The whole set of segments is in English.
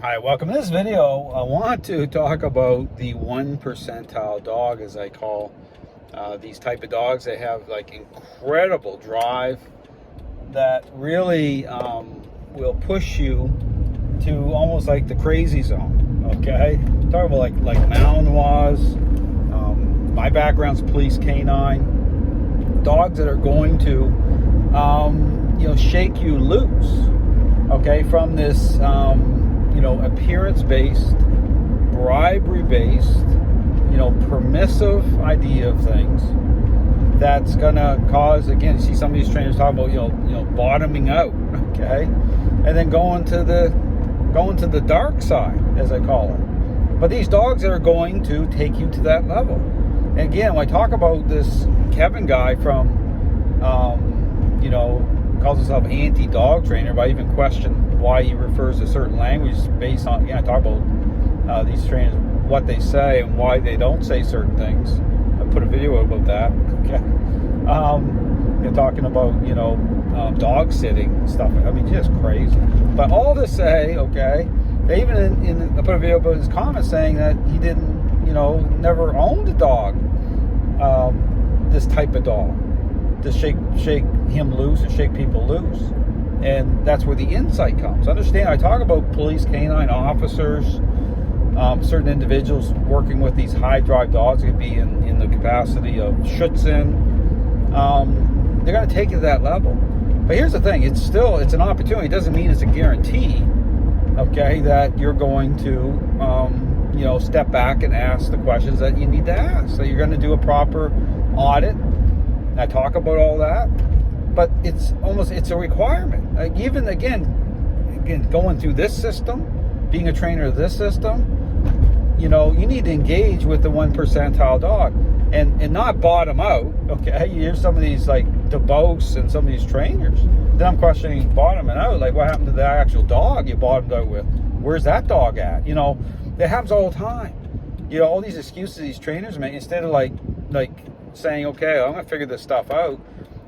Hi, welcome to this video. I want to talk about the 1 percentile dog, as I call these type of dogs. They have like incredible drive that really will push you to almost like the crazy zone. Okay, talk about like Malinois. My background's police canine. Dogs that are going to shake you loose. Okay, from this appearance-based, bribery-based, permissive idea of things that's gonna cause, again, you see some of these trainers talking about bottoming out, okay, and then going to the dark side, as I call it. But these dogs that are going to take you to that level. And again, when I talk about this Kevin guy from calls himself anti-dog trainer, but I even question why he refers to certain languages based on, I talk about these trainers, what they say and why they don't say certain things. I put a video about that. Okay. You're talking about, dog sitting and stuff. I mean, just crazy. But all to say, okay, they even I put a video about his comments saying that he didn't, never owned a dog, this type of dog, to shake him loose and shake people loose. And that's where the insight comes. Understand, I talk about police canine officers, certain individuals working with these high drive dogs. It could be in the capacity of Schutzhund. They're going to take it to that level. But here's the thing, it's an opportunity. It doesn't mean it's a guarantee, okay, that you're going to step back and ask the questions that you need to ask. So you're going to do a proper audit. I talk about all that, but it's a requirement. Like even again, going through this system, being a trainer of this system, you need to engage with the 1 percentile dog and not bottom out. Okay, you hear some of these like DeBose and some of these trainers. Then I'm questioning bottoming out. Like, what happened to the actual dog you bottomed out with? Where's that dog at? That happens all the time. All these excuses these trainers make, instead of like saying, okay, I'm gonna figure this stuff out.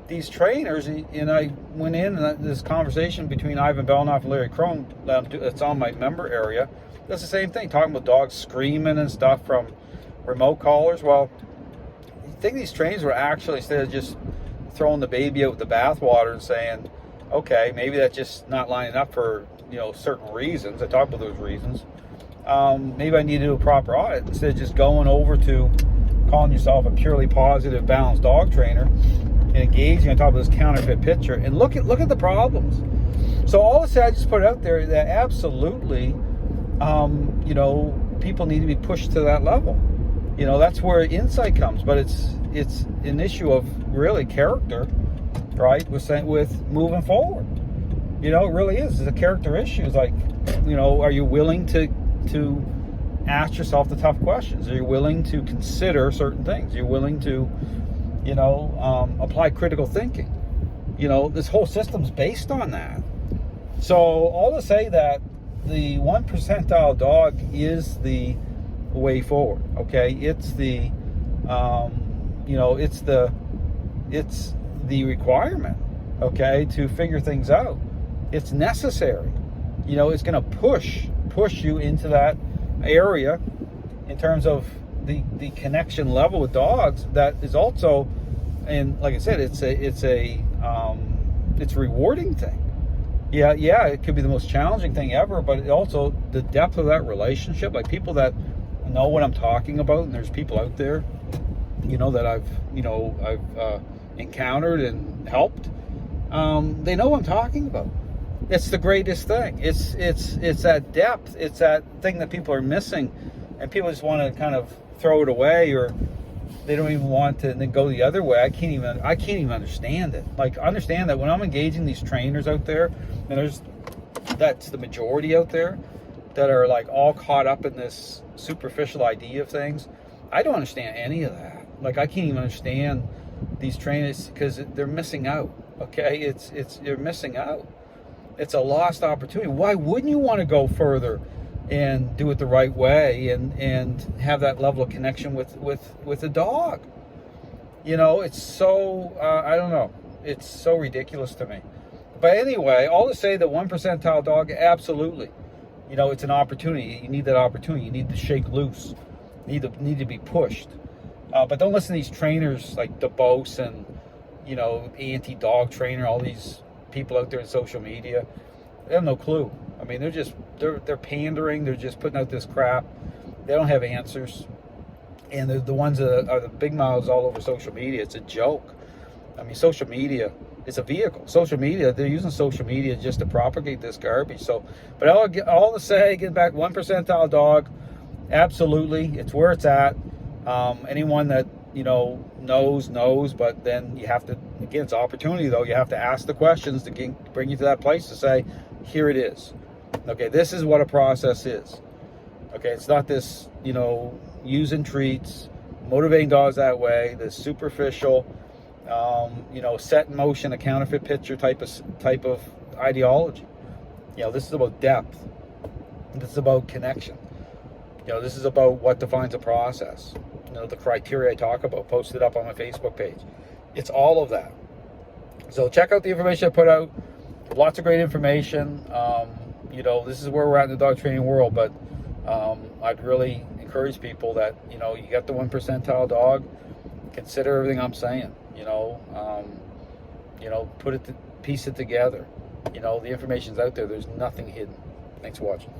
These trainers, and I went in this conversation between Ivan Belnoff and Larry Crone that's on my member area. That's the same thing, talking about dogs screaming and stuff from remote callers. Well, you think these trainers were actually, instead of just throwing the baby out with the bathwater and saying, okay, maybe that's just not lining up for certain reasons. I talk about those reasons. Maybe I need to do a proper audit instead of just going over to calling yourself a purely positive, balanced dog trainer and engaging on top of this counterfeit picture. And look at the problems. So all of a sudden, I just put it out there that absolutely, people need to be pushed to that level. That's where insight comes. But it's an issue of really character, right? With moving forward. It really is. It's a character issue. It's like, are you willing to ask yourself the tough questions? Are you willing to consider certain things? Are you willing to, apply critical thinking? This whole system's based on that. So all to say that the 1 percentile dog is the way forward. Okay, it's the, it's the requirement. Okay, to figure things out. It's necessary. It's going to push you into that area in terms of the connection level with dogs. That is also, and like I said, it's a rewarding thing. Yeah, it could be the most challenging thing ever, but it also the depth of that relationship, like people that know what I'm talking about, and there's people out there, that I've encountered and helped. They know what I'm talking about. It's the greatest thing. It's that depth. It's that thing that people are missing, and people just want to kind of throw it away, or they don't even want to then go the other way. I can't even understand it. Like, understand that when I'm engaging these trainers out there, and that's the majority out there that are like all caught up in this superficial idea of things. I don't understand any of that. Like, I can't even understand these trainers because they're missing out. Okay, they're missing out. It's a lost opportunity. Why wouldn't you want to go further and do it the right way and have that level of connection with a dog? It's so, I don't know. It's so ridiculous to me. But anyway, all to say that 1 percentile dog, absolutely. you know, it's an opportunity. You need that opportunity. You need to shake loose. You need to be pushed. But don't listen to these trainers like DeBose and, you know, anti-dog trainer, all these people out there in social media. They have no clue. I mean, they're pandering. They're just putting out this crap. They don't have answers. And the ones that are the big mouths all over social media, it's a joke. I mean, social media is a vehicle. Social media, they're using social media just to propagate this garbage. So, but all to say, get back 1 percentile dog, absolutely, it's where it's at. Anyone that, you know, knows, but then you have to, again, it's opportunity though. You have to ask the questions to bring you to that place to say, here it is. Okay, this is what a process is. Okay, it's not this, you know, using treats, motivating dogs that way, this superficial, you know, set in motion a counterfeit picture type of ideology. You know, this is about depth. This is about connection. You know, this is about what defines a process. You know, the criteria I talk about, posted up on my Facebook page. It's all of that. So check out the information I put out. Lots of great information. You know, this is where we're at in the dog training world, but I'd really encourage people that, you know, you got the 1 percentile dog, consider everything I'm saying. You know, piece it together. You know, the information's out there. There's nothing hidden. Thanks for watching.